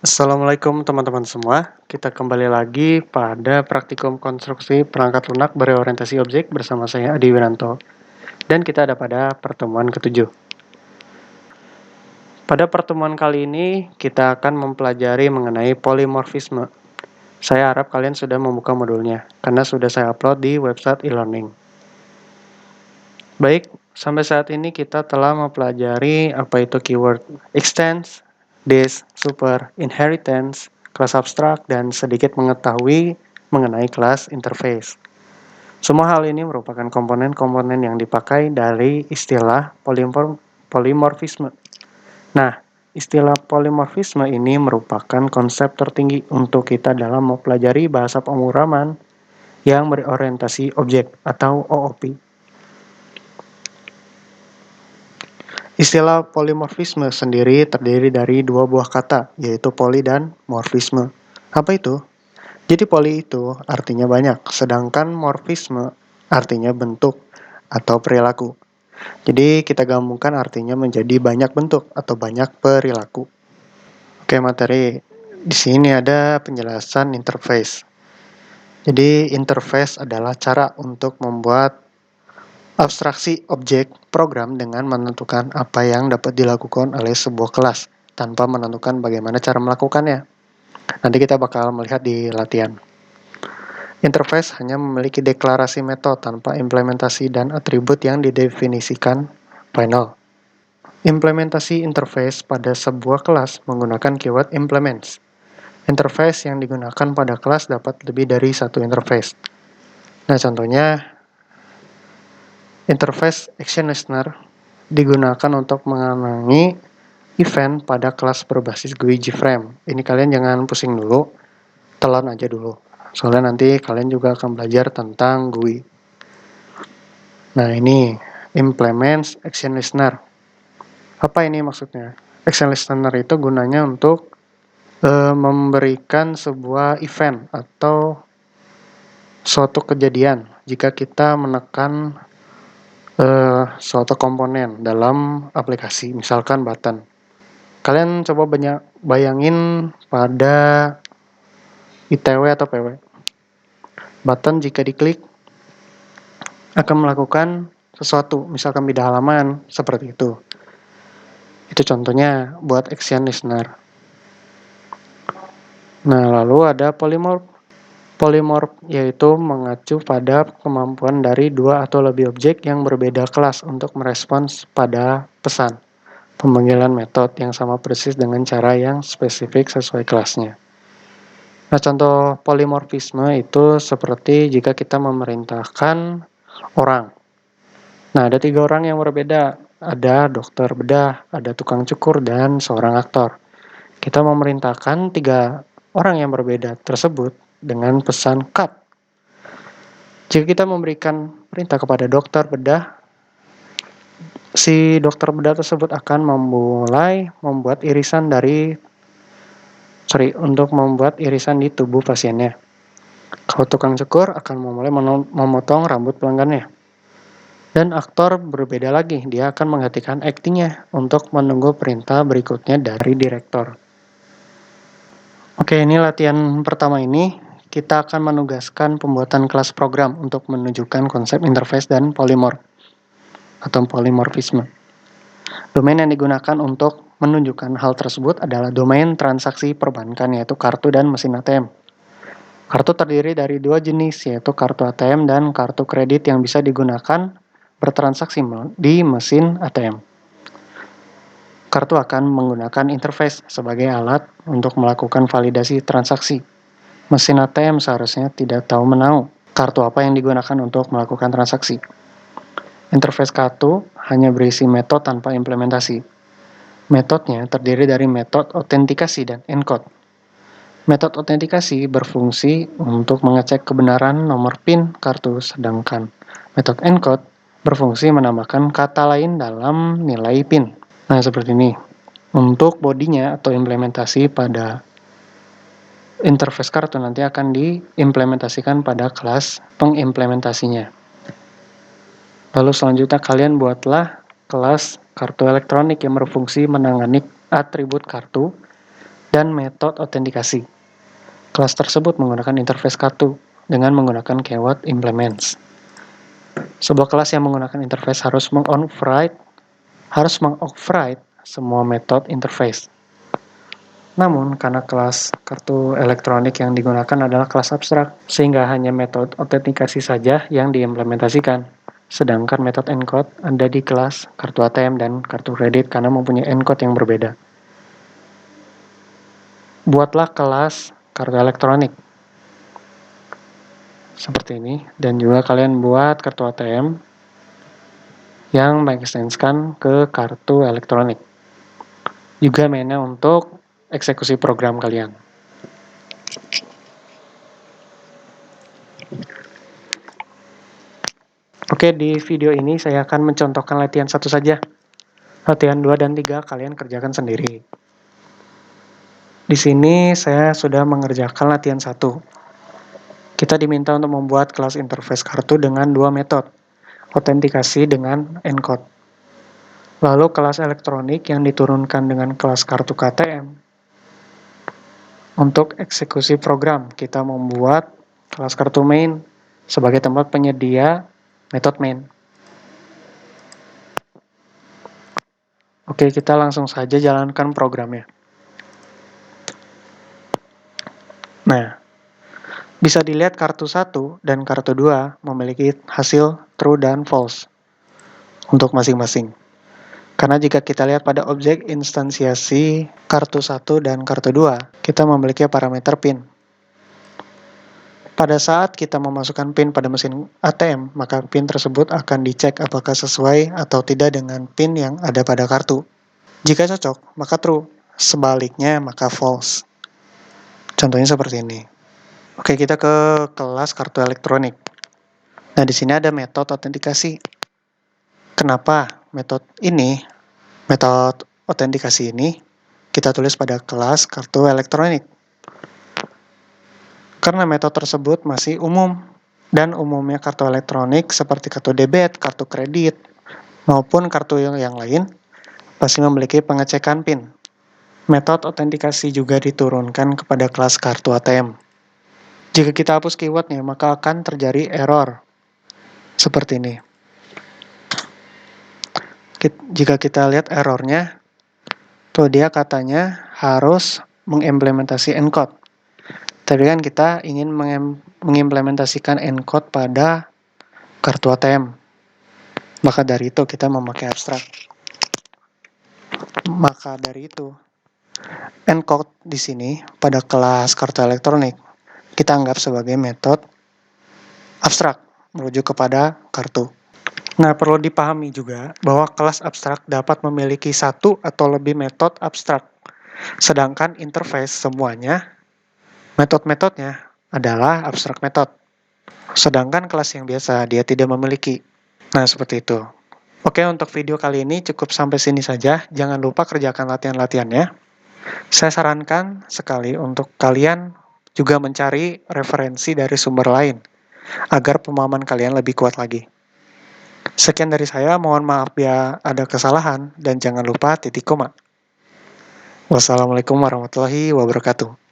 Assalamualaikum teman-teman semua. Kita kembali lagi pada praktikum konstruksi perangkat lunak berorientasi objek bersama saya Adi Wiranto. Dan kita ada pada pertemuan ketujuh. Pada pertemuan kali ini kita akan mempelajari mengenai polimorfisme. Saya harap kalian sudah membuka modulnya karena sudah saya upload di website e-learning. Baik, sampai saat ini kita telah mempelajari apa itu keyword extends, dis, super, inheritance, kelas abstrak, dan sedikit mengetahui mengenai kelas interface. Semua hal ini merupakan komponen-komponen yang dipakai dari istilah polimorfisme. Nah, istilah polimorfisme ini merupakan konsep tertinggi untuk kita dalam mempelajari bahasa pemrograman yang berorientasi objek atau OOP. Istilah polimorfisme sendiri terdiri dari dua buah kata, yaitu poly dan morfisme. Apa itu? Jadi poly itu artinya banyak, sedangkan morfisme artinya bentuk atau perilaku. Jadi kita gabungkan artinya menjadi banyak bentuk atau banyak perilaku. Oke, materi. Di sini ada penjelasan interface. Jadi interface adalah cara untuk membuat abstraksi objek program dengan menentukan apa yang dapat dilakukan oleh sebuah kelas tanpa menentukan bagaimana cara melakukannya. Nanti kita bakal melihat di latihan. Interface hanya memiliki deklarasi metode tanpa implementasi dan atribut yang didefinisikan final. Implementasi interface pada sebuah kelas menggunakan keyword implements. Interface yang digunakan pada kelas dapat lebih dari satu interface. Nah, contohnya interface action listener digunakan untuk mengenangi event pada kelas berbasis GUI JFrame. Ini kalian jangan pusing dulu, telan aja dulu. Soalnya nanti kalian juga akan belajar tentang GUI. Nah, ini implements action listener. Apa ini maksudnya? Action listener itu gunanya untuk memberikan sebuah event atau suatu kejadian jika kita menekan suatu komponen dalam aplikasi, misalkan button. Kalian coba bayangin pada ITW atau PW. Button jika diklik akan melakukan sesuatu, misalkan pindah halaman, seperti itu. Itu contohnya buat action listener. Nah, lalu ada polymorph. Polymorph yaitu mengacu pada kemampuan dari dua atau lebih objek yang berbeda kelas untuk merespons pada pesan. Pemanggilan metode yang sama persis dengan cara yang spesifik sesuai kelasnya. Nah, contoh polimorfisme itu seperti jika kita memerintahkan orang. Nah, ada 3 orang yang berbeda. Ada dokter bedah, ada tukang cukur, dan seorang aktor. Kita memerintahkan 3 orang yang berbeda tersebut dengan pesan cut. Jika kita memberikan perintah kepada dokter bedah, si dokter bedah tersebut akan memulai membuat irisan di tubuh pasiennya. Kalau tukang cukur akan memulai memotong rambut pelanggannya. Dan aktor berbeda lagi, dia akan menghentikan aktingnya untuk menunggu perintah berikutnya dari direktur. Oke, ini latihan pertama ini. Kita akan menugaskan pembuatan kelas program untuk menunjukkan konsep interface dan polymorph atau polymorfisme. Domain yang digunakan untuk menunjukkan hal tersebut adalah domain transaksi perbankan, yaitu kartu dan mesin ATM. Kartu terdiri dari 2 jenis, yaitu kartu ATM dan kartu kredit yang bisa digunakan bertransaksi di mesin ATM. Kartu akan menggunakan interface sebagai alat untuk melakukan validasi transaksi. Mesin ATM seharusnya tidak tahu menahu kartu apa yang digunakan untuk melakukan transaksi. Interface kartu hanya berisi metode tanpa implementasi. Metodenya terdiri dari metode autentikasi dan encode. Metode autentikasi berfungsi untuk mengecek kebenaran nomor PIN kartu, sedangkan metode encode berfungsi menambahkan kata lain dalam nilai PIN. Nah, seperti ini. Untuk bodinya atau implementasi pada interface kartu nanti akan diimplementasikan pada kelas pengimplementasinya. Lalu selanjutnya kalian buatlah kelas kartu elektronik yang berfungsi menangani atribut kartu dan metode autentikasi. Kelas tersebut menggunakan interface kartu dengan menggunakan keyword implements. Sebuah kelas yang menggunakan interface harus mengoverride semua metode interface. Namun, karena kelas kartu elektronik yang digunakan adalah kelas abstrak, sehingga hanya metode autentikasi saja yang diimplementasikan. Sedangkan metode encode ada di kelas kartu ATM dan kartu kredit karena mempunyai encode yang berbeda. Buatlah kelas kartu elektronik seperti ini, dan juga kalian buat kartu ATM yang mengekstenskan ke kartu elektronik. Juga mainnya untuk eksekusi program kalian. Oke, di video ini saya akan mencontohkan latihan 1 saja. Latihan 2 dan 3 kalian kerjakan sendiri. Di sini saya sudah mengerjakan latihan 1. Kita diminta untuk membuat kelas interface kartu dengan 2 metode, autentikasi dengan encode. Lalu kelas elektronik yang diturunkan dengan kelas kartu KTM. Untuk eksekusi program, kita membuat kelas kartu main sebagai tempat penyedia metode main. Oke, kita langsung saja jalankan programnya. Nah, bisa dilihat kartu 1 dan kartu 2 memiliki hasil true dan false untuk masing-masing. Karena jika kita lihat pada objek instansiasi kartu 1 dan kartu 2, kita memiliki parameter PIN. Pada saat kita memasukkan PIN pada mesin ATM, maka PIN tersebut akan dicek apakah sesuai atau tidak dengan PIN yang ada pada kartu. Jika cocok, maka true. Sebaliknya, maka false. Contohnya seperti ini. Oke, kita ke kelas kartu elektronik. Nah, di sini ada metode autentikasi. Kenapa metode autentikasi ini, kita tulis pada kelas kartu elektronik? Karena metode tersebut masih umum, dan umumnya kartu elektronik seperti kartu debit, kartu kredit, maupun kartu yang lain, pasti memiliki pengecekan PIN. Metode autentikasi juga diturunkan kepada kelas kartu ATM. Jika kita hapus keywordnya, maka akan terjadi error. Seperti ini. Jika kita lihat errornya, tuh dia katanya harus mengimplementasi encode. Tadi kan kita ingin mengimplementasikan encode pada kartu ATM. Maka dari itu kita memakai abstrak. Maka dari itu, encode di sini pada kelas kartu elektronik kita anggap sebagai metode abstrak merujuk kepada kartu. Nah, perlu dipahami juga bahwa kelas abstrak dapat memiliki satu atau lebih metode abstrak. Sedangkan interface semuanya, metode-metodenya adalah abstrak method. Sedangkan kelas yang biasa dia tidak memiliki. Nah, seperti itu. Oke, untuk video kali ini cukup sampai sini saja. Jangan lupa kerjakan latihan-latihannya. Saya sarankan sekali untuk kalian juga mencari referensi dari sumber lain, agar pemahaman kalian lebih kuat lagi. Sekian dari saya, mohon maaf bila ada kesalahan, dan jangan lupa titik koma. Wassalamualaikum warahmatullahi wabarakatuh.